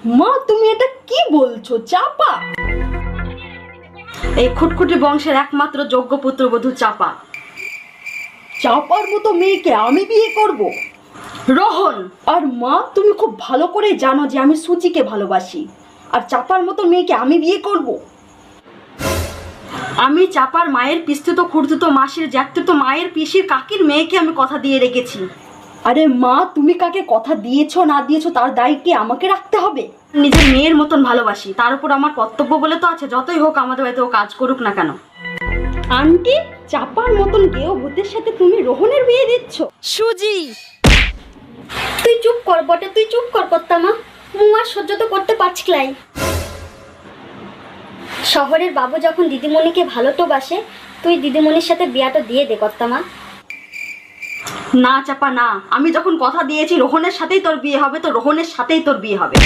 মা তুমি এটা কি বলছো? চাপা? এই খুটখুটি বংশের একমাত্র যোগ্য পুত্রবধূ চাপা। চাপার মতো মেয়েকে আমি বিয়ে করব? রোহন, আর মা তুমি খুব ভালো করে জানো যে আমি সুচিকে ভালোবাসি, আর চাপার মতো মেয়েকে আমি বিয়ে করব? আমি চাপার মায়ের পিস্তুত খুড়তুতো মাসির জ্যাঠতুতো মায়ের পিসির কাকির মেয়েকে আমি কথা দিয়ে রেখেছি। আরে মা তুমি কাকে কথা দিয়েছো না দিয়েছো তার দায় কি আমাকে রাখতে হবে? নিজের মেয়ের মতন ভালোবাসি, তার উপর আমার কর্তব্য বলে তো আছে, যতই হোক আমাদের বাড়িতে ও কাজ করুক না কেন। আন্টি, চাপার মতন গেও ভূতের সাথে তুমি রোহনের বিয়ে দিচ্ছ? সুজি, তুই চুপ কর বটে, তুই চুপ কর কর্তামা। আর সহ্য তো করতে পারছি ক্লাই। শহরের বাবু যখন দিদিমণিকে ভালো তো বাসে, তুই দিদিমণির সাথে বিয়াটা দিয়ে দে কর্তামা। না চাপা না, আমি যখন কথা দিয়েছি রোহনের সাথেই তোর বিয়ে হবে, তো রোহনের সাথেই তোর বিয়ে হবে।